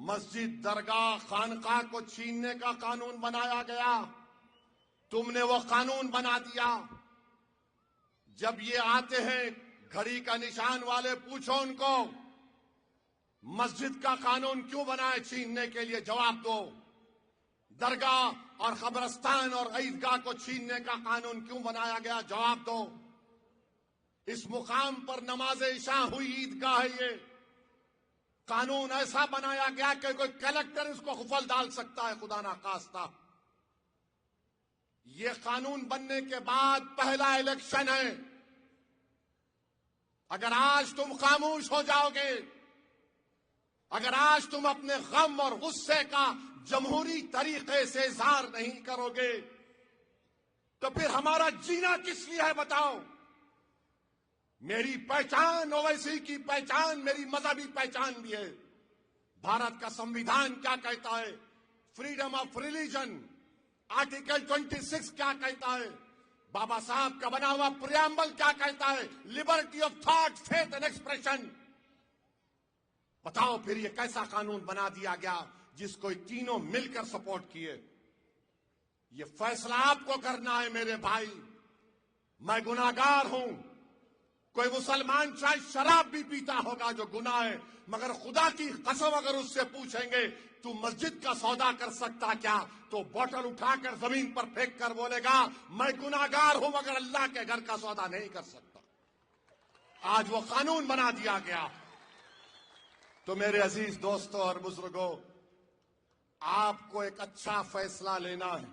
मस्जिद, दरगाह, खानकाह को छीनने का कानून बनाया गया। तुमने वो कानून बना दिया। जब ये आते हैं घड़ी का निशान वाले, पूछो उनको मस्जिद का कानून क्यों बनाए छीनने के लिए, जवाब दो। दरगाह और कब्रस्तान और ईदगाह को छीनने का कानून क्यों बनाया गया, जवाब दो। इस मुकाम पर नमाज इशा हुई ईदगाह है, ये कानून ऐसा बनाया गया कि कोई कलेक्टर इसको खुफल डाल सकता है, खुदा ना खास्ता। ये कानून बनने के बाद पहला इलेक्शन है। अगर आज तुम खामोश हो जाओगे, अगर आज तुम अपने गम और गुस्से का जमहूरी तरीके से इजहार नहीं करोगे, तो फिर हमारा जीना किस लिए है, बताओ। मेरी पहचान ओवैसी की पहचान मेरी मजहबी पहचान भी है। भारत का संविधान क्या कहता है, फ्रीडम ऑफ रिलीजन, आर्टिकल 26 क्या कहता है, बाबा साहब का बना हुआ प्रियम्बल क्या कहता है, liberty of thought, faith and expression. बताओ फिर ये कैसा कानून बना दिया गया जिसको तीनों मिलकर सपोर्ट किए। ये फैसला आपको करना है मेरे भाई। मैं गुनाहगार हूं। कोई मुसलमान शायद शराब भी पीता होगा जो गुनाह है, मगर खुदा की कसम अगर उससे पूछेंगे तू मस्जिद का सौदा कर सकता क्या, तो बोतल उठाकर जमीन पर फेंक कर बोलेगा मैं गुनाहगार हूं मगर अल्लाह के घर का सौदा नहीं कर सकता। आज वो कानून बना दिया गया। तो मेरे अजीज दोस्तों और बुजुर्गों, आपको एक अच्छा फैसला लेना है।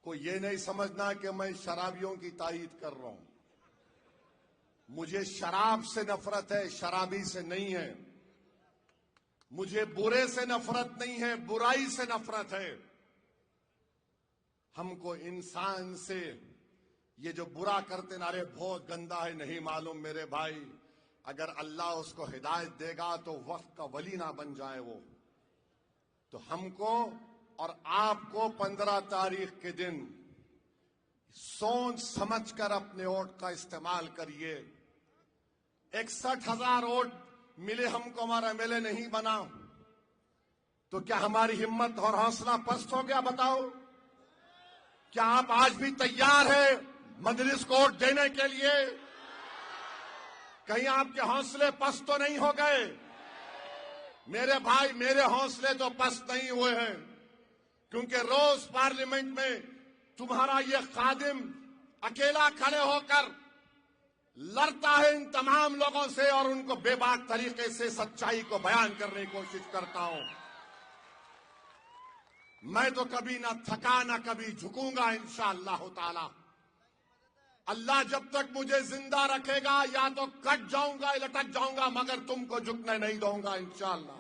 कोई ये नहीं समझना कि मैं शराबियों की तायीद कर रहा हूं। मुझे शराब से नफरत है, शराबी से नहीं है। मुझे बुरे से नफरत नहीं है, बुराई से नफरत है। हमको इंसान से ये जो बुरा करते ना, अरे बहुत गंदा है, नहीं मालूम मेरे भाई। अगर अल्लाह उसको हिदायत देगा तो वक्त का वली ना बन जाए वो। तो हमको और आपको 15 तारीख के दिन सोच समझकर अपने वोट का इस्तेमाल करिए। 61,000 वोट मिले हमको, हमारा एमएलए नहीं बना, तो क्या हमारी हिम्मत और हौसला पस्त हो गया, बताओ। क्या आप आज भी तैयार है मजलिस को वोट देने के लिए? कहीं आपके हौसले पस्त तो नहीं हो गए? मेरे भाई, मेरे हौसले तो पस्त नहीं हुए हैं, क्योंकि रोज पार्लियामेंट में तुम्हारा ये खादिम अकेला खड़े होकर लड़ता है इन तमाम लोगों से और उनको बेबाक तरीके से सच्चाई को बयान करने की कोशिश करता हूं। मैं तो कभी ना थका ना कभी झुकूंगा इंशाअल्लाह ताला। अल्लाह जब तक मुझे जिंदा रखेगा या तो कट जाऊंगा, लटक जाऊंगा, मगर तुमको झुकने नहीं दूंगा इंशाअल्लाह।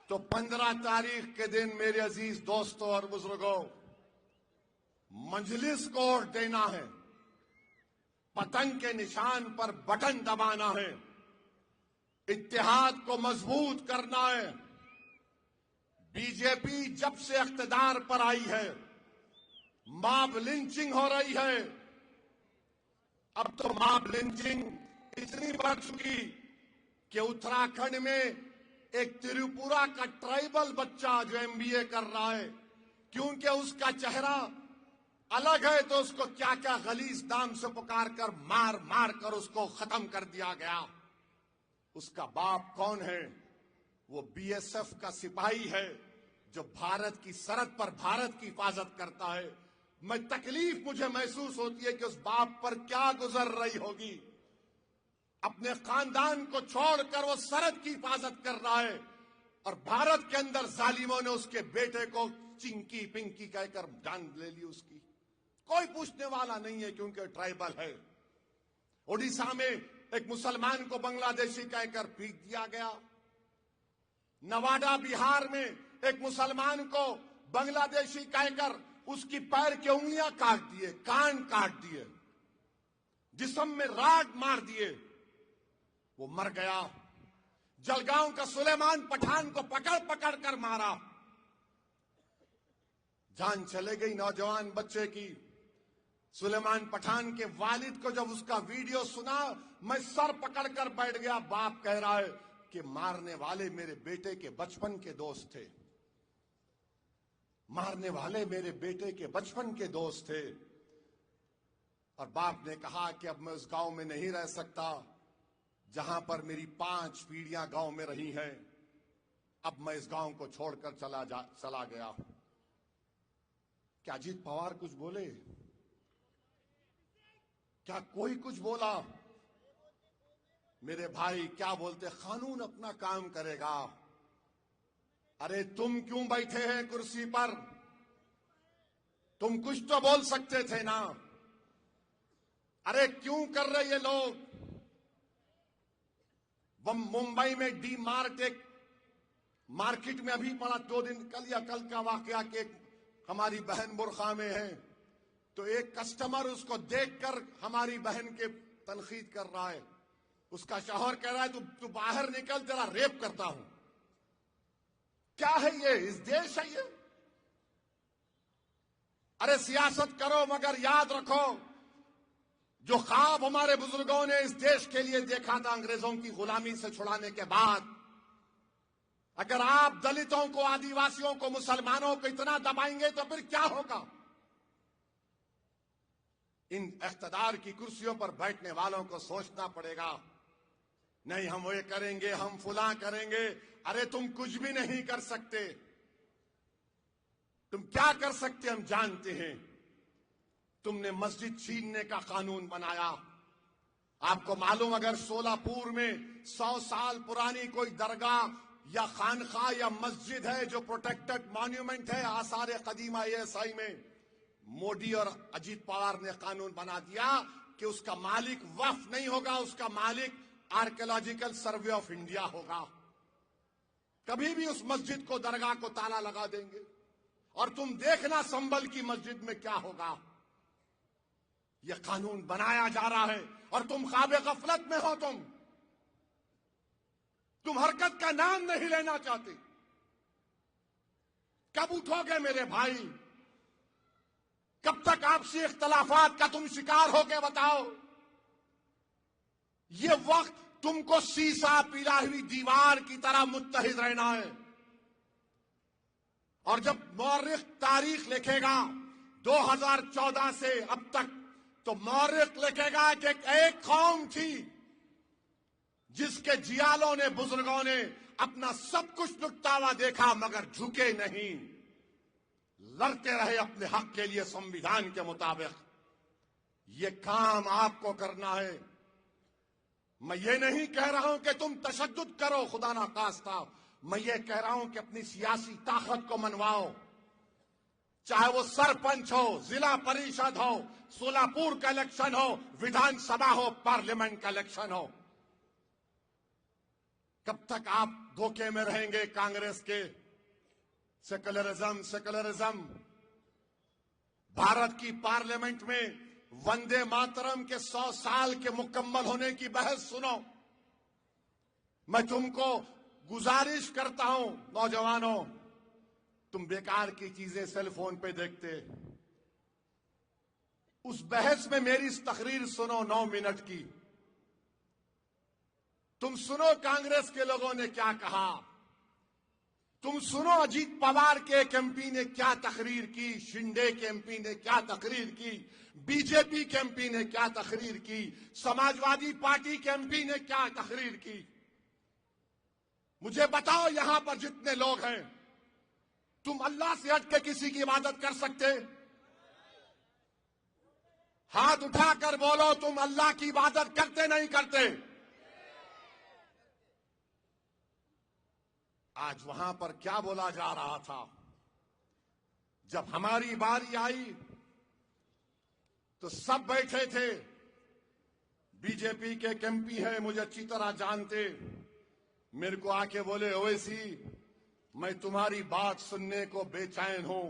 तो 15 तारीख के दिन मेरे अजीज दोस्तों और बुजुर्गों, मजलिस को वोट देना है, पतंग के निशान पर बटन दबाना है, इत्तेहाद को मजबूत करना है। बीजेपी जब से इख्तिदार पर आई है मॉब लिंचिंग हो रही है। अब तो मॉब लिंचिंग इतनी बढ़ चुकी कि उत्तराखंड में एक त्रिपुरा का ट्राइबल बच्चा जो एमबीए कर रहा है, क्योंकि उसका चेहरा अलग है तो उसको क्या क्या गलीज नाम से पुकार कर मार मार कर उसको खत्म कर दिया गया। उसका बाप कौन है? वो बीएसएफ का सिपाही है जो भारत की सरहद पर भारत की हिफाजत करता है। मुझे महसूस होती है कि उस बाप पर क्या गुजर रही होगी। अपने खानदान को छोड़कर वो सरहद की हिफाजत कर रहा है और भारत के अंदर जालिमों ने उसके बेटे को चिंकी पिंकी कहकर जान ले ली उसकी। कोई पूछने वाला नहीं है क्योंकि ट्राइबल है। ओडिशा में एक मुसलमान को बांग्लादेशी कहकर पीट दिया गया। नवादा बिहार में एक मुसलमान को बांग्लादेशी कहकर उसकी पैर की उंगलियां काट दिए, कान काट दिए, जिस्म में राड मार दिए, वो मर गया। जलगांव का सुलेमान पठान को पकड़ पकड़ कर मारा, जान चले गई नौजवान बच्चे की। सुलेमान पठान के वालिद को जब उसका वीडियो सुना, मैं सर पकड़कर बैठ गया। बाप कह रहा है कि मारने वाले मेरे बेटे के बचपन के दोस्त थे, मारने वाले मेरे बेटे के बचपन के दोस्त थे। और बाप ने कहा कि अब मैं उस गांव में नहीं रह सकता जहां पर मेरी 5 पीढ़ियां गांव में रही हैं। अब मैं इस गांव को छोड़कर चला गया हूं। क्या अजीत पवार कुछ बोले? क्या कोई कुछ बोला? मेरे भाई क्या बोलते, कानून अपना काम करेगा। अरे तुम क्यों बैठे हैं कुर्सी पर? तुम कुछ तो बोल सकते थे ना। अरे क्यों कर रहे ये लोग? वो मुंबई में डी मार्ट एक मार्केट में अभी पड़ा, 2 दिन कल या कल का वाकया के हमारी बहन बुरखा में है, तो एक कस्टमर उसको देखकर हमारी बहन के तनकीद कर रहा है। उसका शौहर कह रहा है तू बाहर निकल, तेरा रेप करता हूं। क्या है ये? इस देश है ये? अरे सियासत करो मगर याद रखो, जो ख्वाब हमारे बुजुर्गों ने इस देश के लिए देखा था अंग्रेजों की गुलामी से छुड़ाने के बाद, अगर आप दलितों को, आदिवासियों को, मुसलमानों को इतना दबाएंगे तो फिर क्या होगा? इन इख्तिदार की कुर्सियों पर बैठने वालों को सोचना पड़ेगा। नहीं हम ये करेंगे, हम फुला करेंगे। अरे तुम कुछ भी नहीं कर सकते। तुम क्या कर सकते हम जानते हैं। तुमने मस्जिद छीनने का कानून बनाया। आपको मालूम, अगर सोलापुर में 100 साल पुरानी कोई दरगाह या खानखा या मस्जिद है जो प्रोटेक्टेड मॉन्यूमेंट है आसार कदीमा ASI में, मोदी और अजीत पवार ने कानून बना दिया कि उसका मालिक वक्फ नहीं होगा, उसका मालिक आर्कियोलॉजिकल सर्वे ऑफ इंडिया होगा। कभी भी उस मस्जिद को, दरगाह को ताला लगा देंगे। और तुम देखना संभल की मस्जिद में क्या होगा। यह कानून बनाया जा रहा है और तुम ख्वाबे गफलत में हो। तुम हरकत का नाम नहीं लेना चाहते। कब उठोगे मेरे भाई? कब तक आपसी इख्तलाफात का तुम शिकार होके बताओ। ये वक्त तुमको शीशा पिला हुई दीवार की तरह मुत्तहिद रहना है। और जब मौर्रिख तारीख लिखेगा 2014 से अब तक, तो मौर्रिख लिखेगा कि एक कौम थी जिसके जियालों ने, बुजुर्गों ने अपना सब कुछ लुटता हुआ देखा मगर झुके नहीं, लड़ते रहे अपने हक के लिए संविधान के मुताबिक। ये काम आपको करना है। मैं ये नहीं कह रहा हूं कि तुम तशद्दुद करो, खुदा ना खास्ता। मैं ये कह रहा हूं कि अपनी सियासी ताकत को मनवाओ। चाहे वो सरपंच हो, जिला परिषद हो, सोलापुर का इलेक्शन हो, विधानसभा हो, पार्लियामेंट का इलेक्शन हो। कब तक आप धोखे में रहेंगे कांग्रेस के? सेकुलरिज्म। भारत की पार्लियामेंट में वंदे मातरम के 100 साल के मुकम्मल होने की बहस सुनो। मैं तुमको गुजारिश करता हूं, नौजवानों, तुम बेकार की चीजें सेल फोन पे देखते, उस बहस में मेरी इस तकरीर सुनो 9 मिनट की। तुम सुनो कांग्रेस के लोगों ने क्या कहा। तुम सुनो अजीत पवार के एक MP ने क्या तकरीर की, शिंदे के MP ने क्या तकरीर की, बीजेपी के MP ने क्या तकरीर की, समाजवादी पार्टी के MP ने क्या तकरीर की। मुझे बताओ, यहां पर जितने लोग हैं, तुम अल्लाह से हट के किसी की इबादत कर सकते? हाथ उठाकर बोलो, तुम अल्लाह की इबादत करते नहीं करते? आज वहां पर क्या बोला जा रहा था? जब हमारी बारी आई तो सब बैठे थे। बीजेपी के एक MP है, मुझे अच्छी तरह जानते, मेरे को आके बोले, ओवैसी मैं तुम्हारी बात सुनने को बेचैन हूं।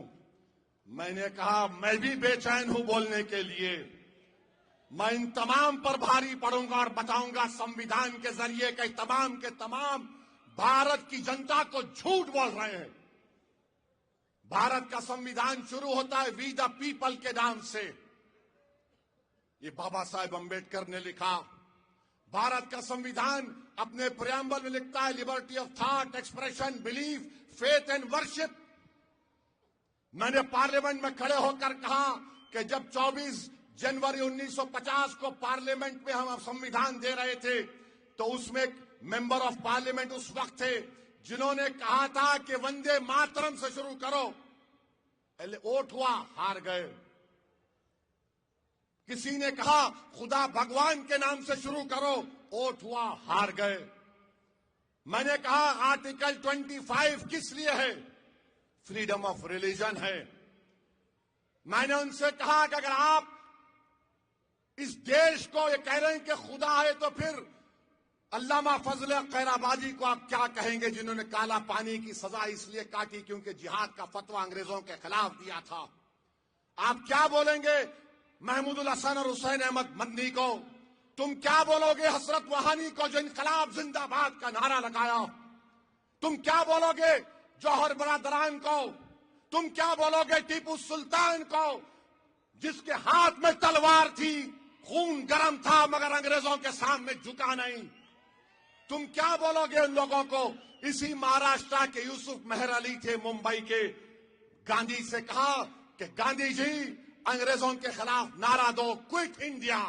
मैंने कहा मैं भी बेचैन हूं बोलने के लिए। मैं इन तमाम पर भारी पड़ूंगा और बताऊंगा संविधान के जरिए कि तमाम के तमाम भारत की जनता को झूठ बोल रहे हैं। भारत का संविधान शुरू होता है वी द पीपल के नाम से। ये बाबा साहेब अंबेडकर ने लिखा। भारत का संविधान अपने प्रियम्बल में लिखता है liberty of thought, expression, belief, faith and worship. मैंने पार्लियामेंट में खड़े होकर कहा कि जब 24 जनवरी 1950 को पार्लियामेंट में हम संविधान दे रहे थे तो उसमें एक मेंबर ऑफ पार्लियामेंट उस वक्त थे जिन्होंने कहा था कि वंदे मातरम से शुरू करो। वोट हुआ, हार गए। किसी ने कहा खुदा भगवान के नाम से शुरू करो, वोट हुआ, हार गए। मैंने कहा आर्टिकल 25 किस लिए है? फ्रीडम ऑफ रिलीजन है। मैंने उनसे कहा कि अगर आप इस देश को ये कह रहे हैं कि खुदा है तो फिर अल्लामा फजल खैराबादी को आप क्या कहेंगे जिन्होंने काला पानी की सजा इसलिए काटी क्योंकि जिहाद का फतवा अंग्रेजों के खिलाफ दिया था? आप क्या बोलेंगे महमूदुल हसन और हुसैन अहमद मदनी को? तुम क्या बोलोगे हसरत वहानी को जो इनकलाब जिंदाबाद का नारा लगाया? तुम क्या बोलोगे जौहर बरादरान को? तुम क्या बोलोगे टीपू सुल्तान को जिसके हाथ में तलवार थी, खून गर्म था मगर अंग्रेजों के सामने झुका नहीं? तुम क्या बोलोगे उन लोगों को? इसी महाराष्ट्र के यूसुफ मेहर अली थे मुंबई के, गांधी से कहा कि गांधी जी अंग्रेजों के खिलाफ नारा दो, quit India,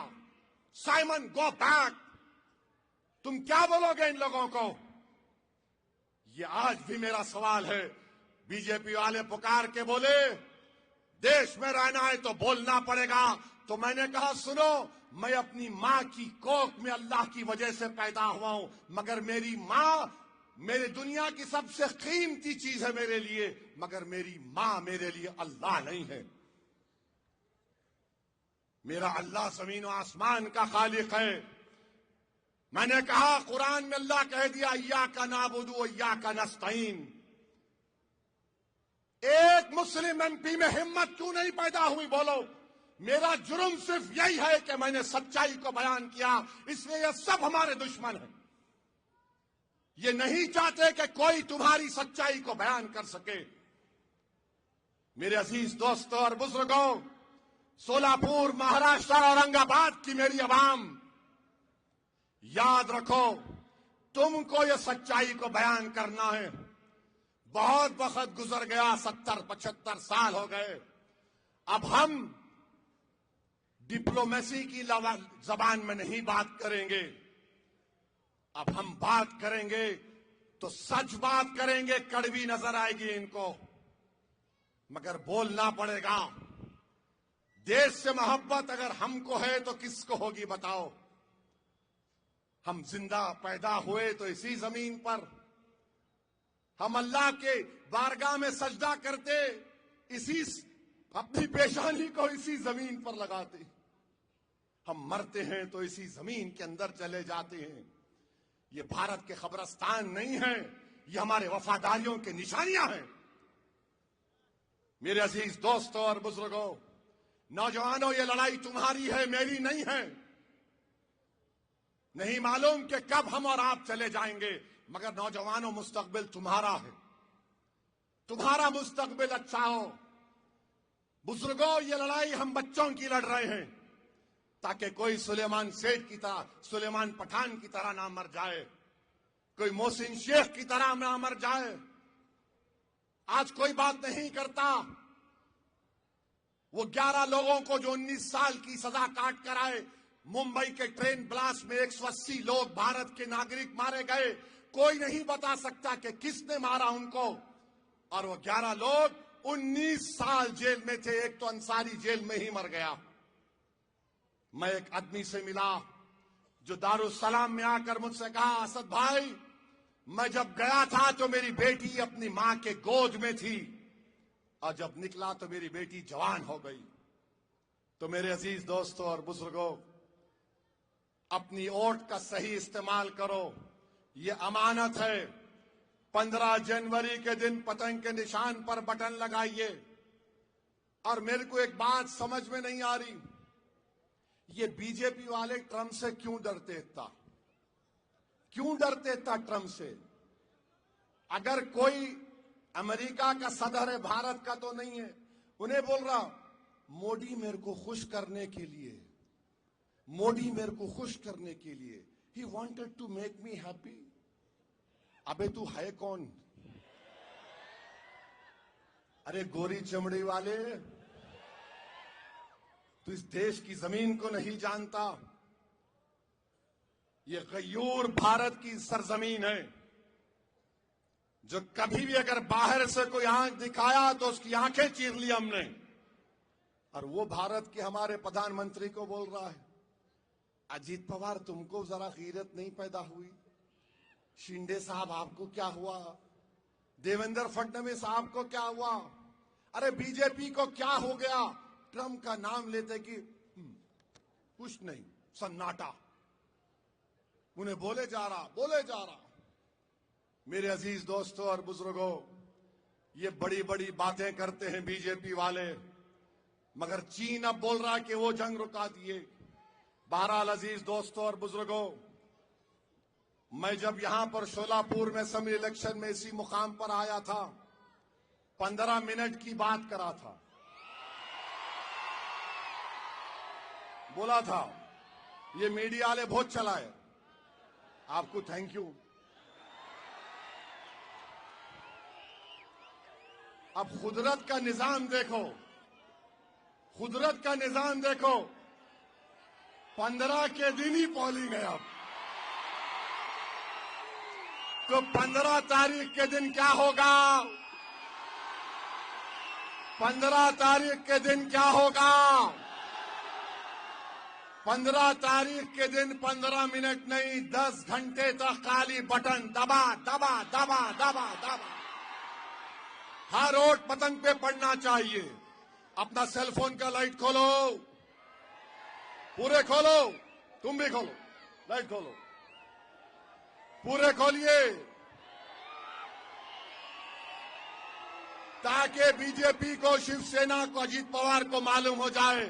Simon go back. तुम क्या बोलोगे इन लोगों को? ये आज भी मेरा सवाल है। बीजेपी वाले पुकार के बोले देश में रहना है तो बोलना पड़ेगा। तो मैंने कहा सुनो, मैं अपनी मां की कोख में अल्लाह की वजह से पैदा हुआ हूं, मगर मेरी मां मेरी दुनिया की सबसे कीमती चीज है मेरे लिए, मगर मेरी मां मेरे लिए अल्लाह नहीं है। मेरा अल्लाह जमीन और आसमान का खालिक है। मैंने कहा कुरान में अल्लाह कह दिया इय्याका नाबुदु व इय्याका नस्तईन। एक मुस्लिम एमपी में हिम्मत क्यों नहीं पैदा हुई? बोलो। मेरा जुर्म सिर्फ यही है कि मैंने सच्चाई को बयान किया, इसलिए ये सब हमारे दुश्मन हैं। ये नहीं चाहते कि कोई तुम्हारी सच्चाई को बयान कर सके। मेरे अजीज दोस्तों और बुजुर्गों, सोलापुर, महाराष्ट्र, औरंगाबाद की मेरी आवाम, याद रखो तुमको ये सच्चाई को बयान करना है। बहुत वक्त गुजर गया, 70-75 साल हो गए। अब हम डिप्लोमेसी की जबान में नहीं बात करेंगे। अब हम बात करेंगे तो सच बात करेंगे। कड़वी नजर आएगी इनको, मगर बोलना पड़ेगा। देश से मोहब्बत अगर हमको है तो किसको होगी बताओ? हम जिंदा पैदा हुए तो इसी जमीन पर, हम अल्लाह के बारगाह में सजदा करते, इसी अपनी पेशानी को इसी जमीन पर लगाते। हम मरते हैं तो इसी जमीन के अंदर चले जाते हैं। ये भारत के कब्रिस्तान नहीं है, ये हमारे वफादारियों की निशानियां हैं। मेरे अजीज दोस्तों और बुजुर्गों, नौजवानों, ये लड़ाई तुम्हारी है, मेरी नहीं है। नहीं मालूम कि कब हम और आप चले जाएंगे, मगर नौजवानों मुस्तकबिल तुम्हारा है। तुम्हारा मुस्तकबिल अच्छा हो। बुजुर्गों, ये लड़ाई हम बच्चों की लड़ रहे हैं ताकि कोई सुलेमान सेठ की तरह, सुलेमान पठान की तरह ना मर जाए, कोई मोहसिन शेख की तरह ना मर जाए। आज कोई बात नहीं करता। वो 11 लोगों को जो 19 साल की सजा काट कर आए, मुंबई के ट्रेन ब्लास्ट में 180 लोग भारत के नागरिक मारे गए। कोई नहीं बता सकता कि किसने मारा उनको। और वो 11 लोग 19 साल जेल में थे। एक तो अंसारी जेल में ही मर गया। मैं एक आदमी से मिला जो दारुसलाम में आकर मुझसे कहा, असद भाई, मैं जब गया था तो मेरी बेटी अपनी मां के गोद में थी और जब निकला तो मेरी बेटी जवान हो गई। तो मेरे अजीज दोस्तों और बुजुर्गों, अपनी वोट का सही इस्तेमाल करो। ये अमानत है। 15 जनवरी के दिन पतंग के निशान पर बटन लगाइए। और मेरे को एक बात समझ में नहीं आ रही, ये बीजेपी वाले ट्रंप से क्यों डरते था? क्यों डरते था ट्रंप से? अगर कोई अमेरिका का सदर है, भारत का तो नहीं है, उन्हें बोल रहा मोदी मेरे को खुश करने के लिए, मोदी मेरे को खुश करने के लिए He wanted to make me happy. अबे तू है कौन? अरे गोरी चमड़ी वाले, तू इस देश की जमीन को नहीं जानता। ये गयूर भारत की सरजमीन है, जो कभी भी अगर बाहर से कोई आंख दिखाया तो उसकी आंखें चीर ली हमने। और वो भारत के हमारे प्रधानमंत्री को बोल रहा है, अजीत पवार तुमको जरा गीरत नहीं पैदा हुई? शिंदे साहब आपको क्या हुआ? देवेंद्र फडणवीस साहब को क्या हुआ? अरे बीजेपी को क्या हो गया? ट्रंप का नाम लेते कि कुछ नहीं, सन्नाटा। उन्हें बोले जा रहा। मेरे अजीज दोस्तों और बुजुर्गों, ये बड़ी बड़ी बातें करते हैं बीजेपी वाले, मगर चीन अब बोल रहा है कि वो जंग रुका दिए। बहरहाल अजीज दोस्तों और बुजुर्गों, मैं जब यहां पर शोलापुर में असेंबली इलेक्शन में इसी मुकाम पर आया था, 15 मिनट की बात करा था, बोला था ये मीडिया वाले बहुत चलाए, आपको थैंक यू। अब कुदरत का निजाम देखो, कुदरत का निजाम देखो, 15 के दिन ही पोलिंग है। अब तो 15 तारीख के दिन क्या होगा? 15 तारीख के दिन क्या होगा? 15 तारीख के दिन 15 मिनट नहीं, 10 घंटे तक खाली बटन दबा दबा दबा दबा दबा। हर वोट पतंग पे पड़ना चाहिए। अपना सेल फोन का लाइट खोलो, पूरे खोलो, तुम भी खोलो, लाइट खोलो, पूरे खोलिए, ताकि बीजेपी को, शिवसेना को, अजीत पवार को मालूम हो जाए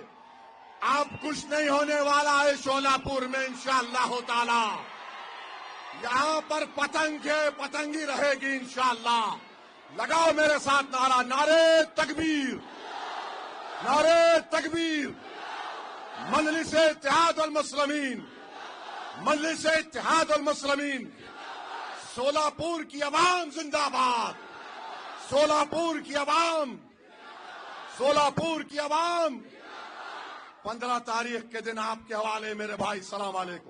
अब कुछ नहीं होने वाला है शोलापुर में इंशाअल्लाह ताला। यहां पर पतंगी रहेगी इंशाअल्लाह। लगाओ मेरे साथ नारा, नारे तकबीर, नारे तकबीर, मजलिस-ए इत्तेहाद वल मुस्लिमीन, मजलिस-ए इत्तेहाद वल मुस्लिमीन। शोलापुर की आवाम जिंदाबाद, शोलापुर की आवाम, शोलापुर की आवाम। 15 तारीख के दिन आपके हवाले मेरे भाई, सलाम अलैकुम।